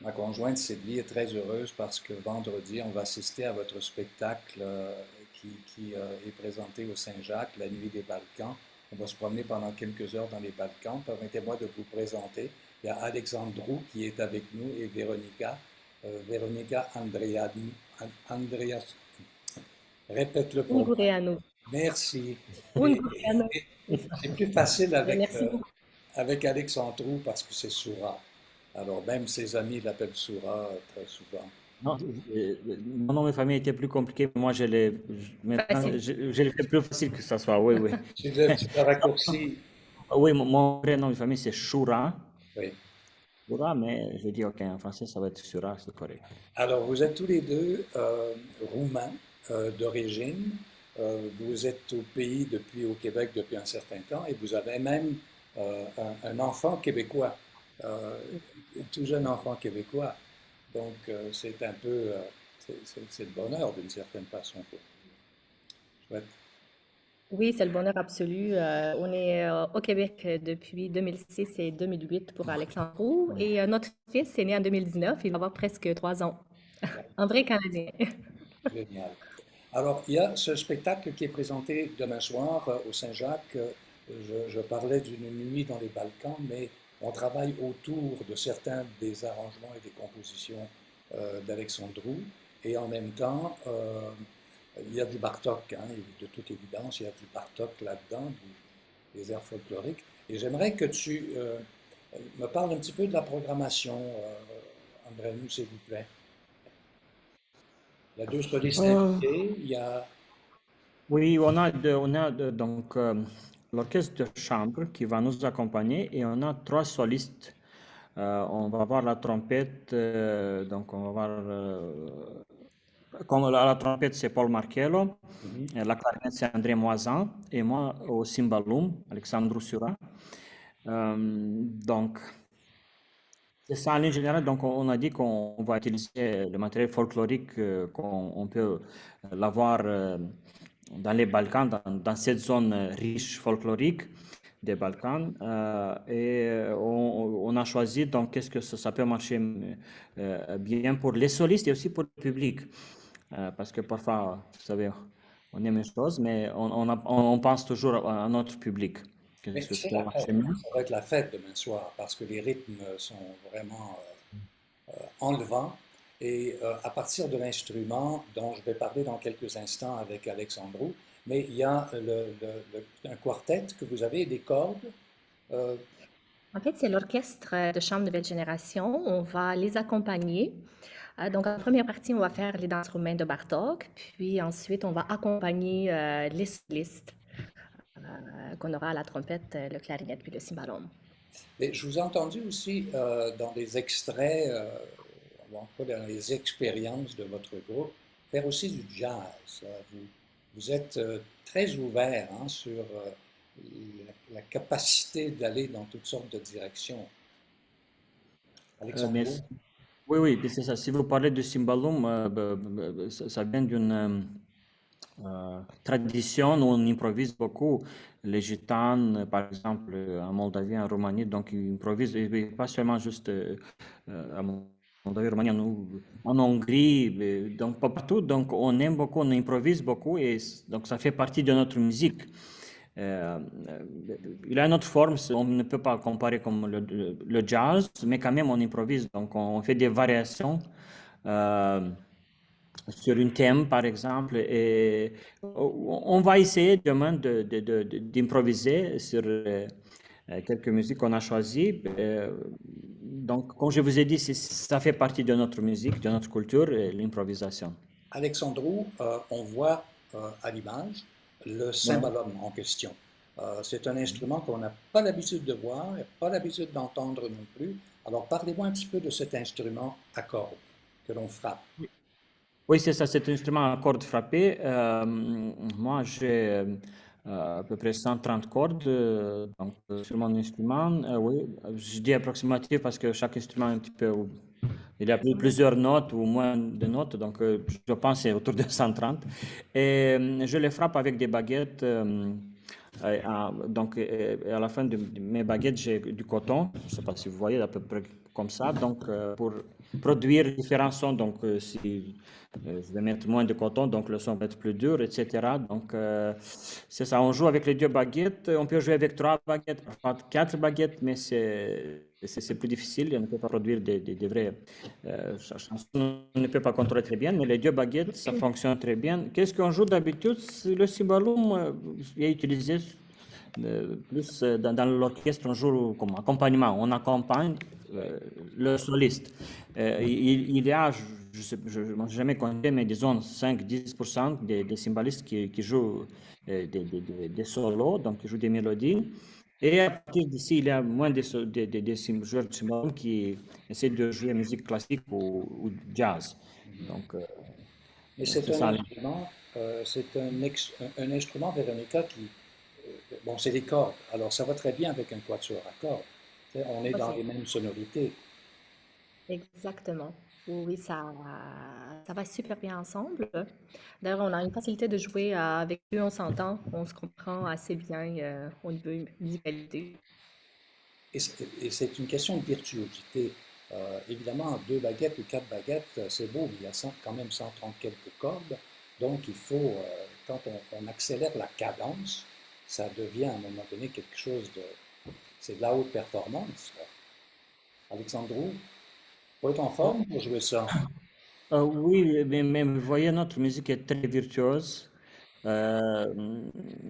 Ma conjointe Sylvie est très heureuse parce que vendredi, on va assister à votre spectacle qui est présenté au Saint-Jacques, la Nuit des Balkans. On va se promener pendant quelques heures dans les Balkans. Permettez-moi de vous présenter. Il y a Alexandrou qui est avec nous et Véronica. Véronica Andreas, répète-le pour moi. Ungureanu. Merci. Ungureanu. C'est plus facile Merci beaucoup. avec Alexandrou parce que c'est Soura. Alors même ses amis l'appellent Soura très souvent. Non, mon nom de famille était plus compliqué, mais moi maintenant, Facile. je l'ai fait plus facile que ça soit. Oui, oui. Tu le raccourcis. Oui, mon vrai nom de famille c'est Shura. Oui. Shura, mais je dis ok, en français ça va être Shura, c'est correct. Alors, vous êtes tous les deux roumains d'origine. Vous êtes au pays au Québec depuis un certain temps et vous avez même un enfant québécois, euh, un tout jeune enfant québécois. Donc, c'est un peu, c'est le bonheur d'une certaine façon. Chouette. Oui, c'est le bonheur absolu. On est au Québec depuis 2006 et 2008 pour Alexandre. Et notre fils est né en 2019. Il va avoir presque 3 ans. Un vrai Canadien. Génial. Alors, il y a ce spectacle qui est présenté demain soir au Saint-Jacques. Je parlais d'une nuit dans les Balkans, mais on travaille autour de certains des arrangements et des compositions d'Alexandrou. Et en même temps, il y a du Bartok, hein, de toute évidence, il y a du Bartok là-dedans, des airs folkloriques. Et j'aimerais que tu me parles un petit peu de la programmation, André, s'il vous plaît. Il y a deux solistes Euh, invités, il y a... oui, donc l'orchestre de chambre qui va nous accompagner et on a trois solistes. On va voir la trompette, donc on va voir comme la trompette, c'est Paul Marcello, Mhm. et la clarinette, c'est André Moisan, et moi au cymbalum, Alexandre Sura. Donc, c'est ça en général. Donc, on a dit qu'on va utiliser le matériel folklorique, qu'on on peut l'avoir dans les Balkans, dans cette zone riche folklorique des Balkans. On a choisi, donc, qu'est-ce que ça peut marcher bien pour les solistes et aussi pour le public. Parce que parfois, vous savez, on aime une chose, mais on pense toujours à notre public. Mais Qu'est-ce que ça c'est peut la marcher fête, hein. mieux? Ça va être la fête demain soir parce que les rythmes sont vraiment enlevants. Et à partir de l'instrument dont je vais parler dans quelques instants avec Alexandrou, mais il y a un quartet que vous avez, des cordes. euh, En fait, c'est l'orchestre de chambre nouvelle génération. On va les accompagner. Donc, en première partie, on va faire les instruments de Bartok. Puis ensuite, on va accompagner les solistes qu'on aura à la trompette, le clarinette puis le cymbalum. mais je vous ai entendu aussi dans des extraits, ou en tout cas dans les expériences de votre groupe, faire aussi du jazz. Vous êtes très ouvert hein, sur la capacité d'aller dans toutes sortes de directions. Mais Alexandro? oui, oui, puis c'est ça. Si vous parlez de cymbalum, ça vient d'une tradition où on improvise beaucoup. Les gitanes, par exemple, en Moldavie, en Roumanie, donc ils improvisent, et pas seulement juste en Moldavie, en Roumanie, en Hongrie, donc pas partout. Donc on aime beaucoup, on improvise beaucoup, et donc ça fait partie de notre musique. Euh, il a une autre forme, on ne peut pas comparer comme le jazz, mais quand même on improvise, donc on fait des variations sur un thème par exemple, et on va essayer demain d'improviser sur quelques musiques qu'on a choisies. Donc, comme je vous ai dit, ça fait partie de notre musique, de notre culture, l'improvisation. Alexandro, on voit à l'image le Ouais. cymbalum en question. C'est un instrument qu'on n'a pas l'habitude de voir et pas l'habitude d'entendre non plus. Alors parlez-moi un petit peu de cet instrument à cordes que l'on frappe. Oui, c'est ça, c'est un instrument à cordes frappées. Moi, j'ai à peu près 130 cordes donc, sur mon instrument. Oui, je dis approximatif parce que chaque instrument est un petit peu. Il y a plusieurs notes ou moins de notes, donc je pense que c'est autour de 130. Et je les frappe avec des baguettes Donc, à la fin de mes baguettes, j'ai du coton. Je ne sais pas si vous voyez, à peu près comme ça. Donc, pour produire différents sons, donc si je vais mettre moins de coton, donc le son va être plus dur, etc. Donc, c'est ça. On joue avec les deux baguettes. On peut jouer avec trois baguettes, parfois quatre baguettes, mais c'est plus difficile. On ne peut pas produire des vraies chansons. On ne peut pas contrôler très bien, mais les deux baguettes, ça fonctionne très bien. Qu'est-ce qu'on joue d'habitude? Le cymbalum est utilisé plus dans l'orchestre, on joue comme accompagnement. On accompagne le soliste. Il y a, je n'ai jamais compté, mais disons 5-10% des cymbalistes qui jouent des solos, donc qui jouent des mélodies. Et à partir d'ici, il y a moins des joueurs de cymbalum qui essaient de jouer musique classique ou jazz. Donc, Mais donc c'est c'est un ça. instrument, un instrument, Véronica, qui, bon, c'est des cordes. Alors, ça va très bien avec un quatuor à cordes. On est Ouais, dans c'est les mêmes sonorités. exactement. Oui, oui, ça va super bien ensemble. D'ailleurs, on a une facilité de jouer avec eux, on s'entend, on se comprend assez bien au niveau musicalité. Et c'est une question de virtuosité. Évidemment, deux baguettes ou quatre baguettes, c'est beau, mais il y a quand même 130 quelques cordes. Donc, il faut, quand on accélère la cadence, ça devient à un moment donné quelque chose de... C'est de la haute performance. Alexandrou, faut être en forme pour jouer ça. Oui, mais vous voyez, notre musique est très virtuose. Euh,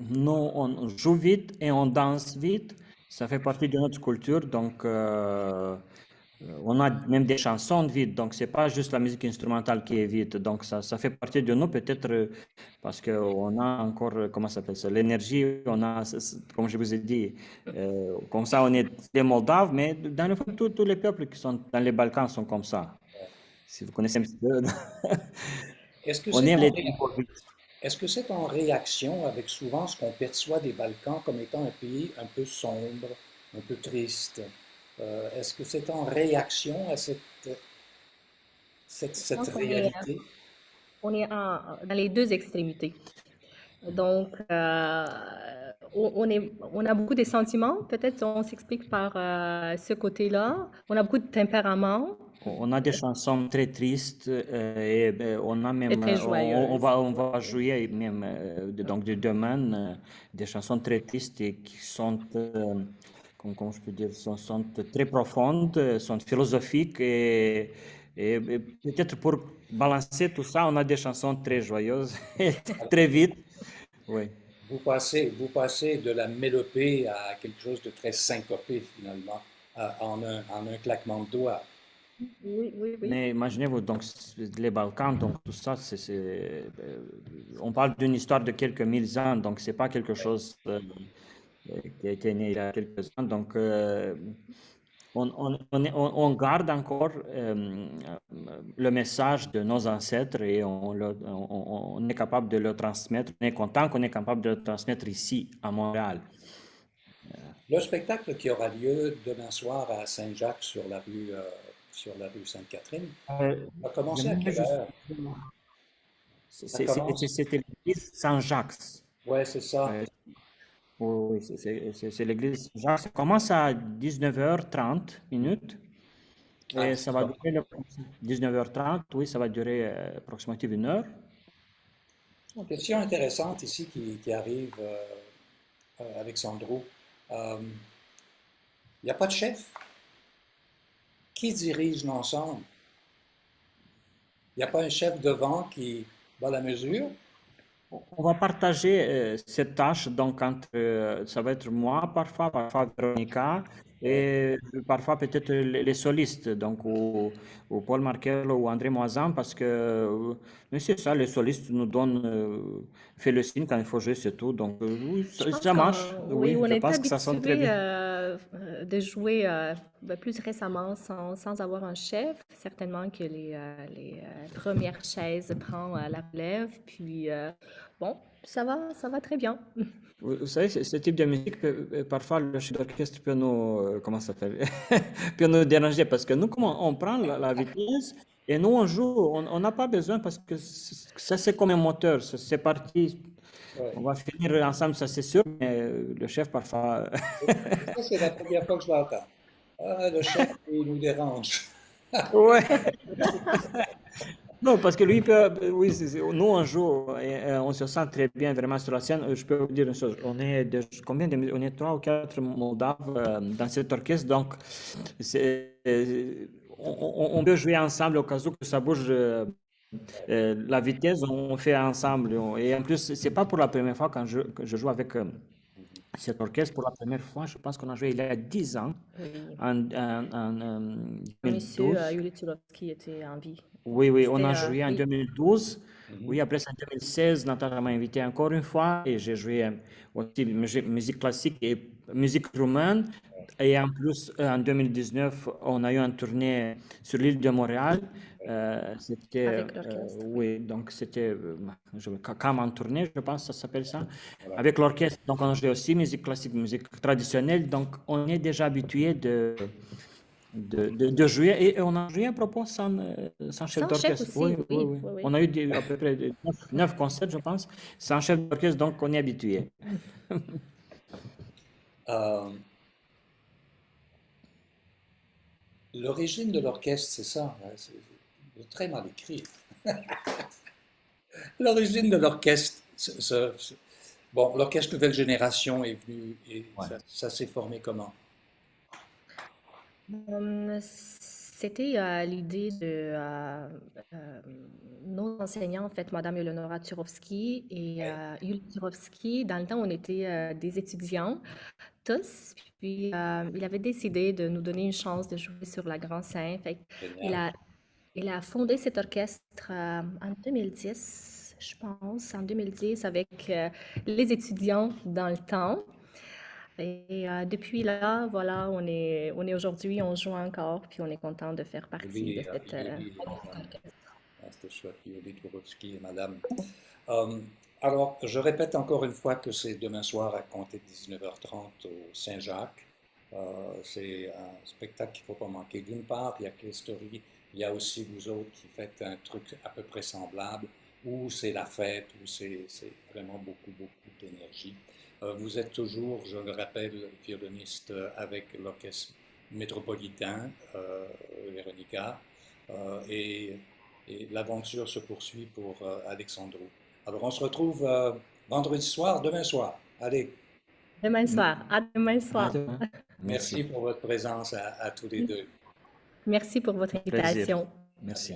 Nous, on joue vite et on danse vite. Ça fait partie de notre culture. Donc, on a même des chansons vite. Donc, c'est pas juste la musique instrumentale qui est vite. Donc, ça fait partie de nous, peut-être parce qu'on a encore, comment ça s'appelle ça, l'énergie. On a, comme je vous ai dit, comme ça, on est des Moldaves, mais dans le fond, tous les peuples qui sont dans les Balkans sont comme ça. Si vous connaissez un petit peu, Est-ce que on c'est aime en, les tempos vite. est-ce que c'est en réaction avec souvent ce qu'on perçoit des Balkans comme étant un pays un peu sombre, un peu triste? Est-ce que c'est en réaction à Je cette pense réalité? on est dans les deux extrémités. Donc, on a beaucoup de sentiments, peut-être on s'explique par ce côté-là. On a beaucoup de tempérament On a des chansons très tristes et on a et même, très joyeuses. on va jouer même donc de demain des chansons très tristes et qui sont, comment je peux dire, sont très profondes, sont philosophiques et peut-être pour balancer tout ça, on a des chansons très joyeuses et très vite. Oui. Vous passez de la mélopée à quelque chose de très syncopé finalement, en un claquement de doigts. Oui, oui, oui. Mais imaginez-vous, donc les Balkans, donc tout ça, on parle d'une histoire de quelques mille ans, donc c'est pas quelque chose qui a été né il y a quelques ans. Donc on garde encore le message de nos ancêtres et on est capable de le transmettre. On est content qu'on est capable de le transmettre ici à Montréal. Le spectacle qui aura lieu demain soir à Saint-Jacques sur la rue Sainte-Catherine va commencer à J'aimerais quelle juste. heure? Ça commence? C'était l'église Saint-Jacques. Ouais, c'est ça. Euh, Oui, c'est l'église Jacques. Ça commence à 19h30 minutes Ah, et ça c'est va ça. durer 19h30. Oui, ça va durer approximativement une heure. Une question intéressante ici qui arrive, Alexandro. Il n'y a pas de chef. Qui dirige l'ensemble? Il n'y a pas un chef devant qui va la mesure? On va partager cette tâche, donc entre, ça va être moi parfois Véronica, Ouais. et parfois peut-être les solistes, donc ou Paul Markel ou André Moisan, parce que mais c'est ça, les solistes nous donnent, fait le signe quand il faut jouer, c'est tout. Donc oui, Je pense ça marche, oui, oui, on je est pense que ça sonne très habitué bien. de jouer plus récemment sans avoir un chef. Certainement que les premières chaises prennent la relève. Puis, bon, ça va très bien. Vous savez, ce type de musique, parfois le chef d'orchestre peut nous, comment ça s'appelle, peut nous déranger parce que nous, comment on prend la vitesse et nous on joue, on n'a pas besoin parce que ça c'est comme un moteur, c'est parti. On va finir ensemble, ça c'est sûr, mais le chef parfois... Ça, c'est la première fois que je l'entends. Ah, le chef, il nous dérange. Ouais. Non, parce que lui peut, oui, nous on joue et on se sent très bien vraiment sur la scène. Je peux vous dire une chose, on est 3 ou 4 Moldaves dans cet orchestre, donc on peut jouer ensemble au cas où que ça bouge la vitesse, on fait ensemble. Et en plus, c'est pas pour la première fois que je joue avec cet orchestre. Pour la première fois, je pense qu'on a joué il y a 10 ans, Oui. en Monsieur 2012. Yuli Turovsky était en vie. Oui, on a C'était, joué en oui, 2012. Oui, Mhm. après ça, en 2016, Nathalie m'a invité encore une fois et j'ai joué aussi musique classique et musique roumaine. Et en plus, en 2019, on a eu une tournée sur l'île de Montréal. avec l'orchestre, oui. Oui, donc c'était comme en tournée, je pense, ça s'appelle ça, Voilà. avec l'orchestre. Donc on a joué aussi musique classique, musique traditionnelle. Donc on est déjà habitué de jouer. Et on a joué à propos sans chef Sans chef d'orchestre. Oui, aussi, oui, oui, oui. oui, oui. On a eu à peu près 9 concerts, je pense, sans chef d'orchestre, donc on est habitué. Euh, L'origine de l'orchestre, c'est ça, hein, c'est très mal écrit. L'origine de l'orchestre, bon, l'orchestre Nouvelle Génération est venu et Ouais. ça s'est formé comment? C'était l'idée de nos enseignants, en fait, Madame Eleonora Turovsky et Ouais, Yuli Turovsky. Dans le temps, on était des étudiants, tous. Puis, il avait décidé de nous donner une chance de jouer sur la grande scène. Fait il génial. a, il a fondé cet orchestre en 2010, je pense, en 2010, avec les étudiants dans le temps. Et depuis là, voilà, on est aujourd'hui, on joue encore, puis on est content de faire partie de cette Yuri et magnifique madame. orchestre. Ah, c'était chouette, Yuri Turovsky et madame. Euh, alors, je répète encore une fois que c'est demain soir à compter de 19h30 au Saint-Jacques. C'est un spectacle qu'il ne faut pas manquer. D'une part, il y a Cléstory, il y a aussi vous autres qui faites un truc à peu près semblable, où c'est la fête, où c'est vraiment beaucoup, beaucoup d'énergie. Vous êtes toujours, je le rappelle, violoniste avec l'orchestre métropolitain, Véronica, et l'aventure se poursuit pour Alexandro. Alors, on se retrouve vendredi soir, demain soir. Allez, Demain soir, à demain À soir. demain. Merci. merci pour votre présence à tous les deux. Merci pour votre Plaisir. invitation. Merci.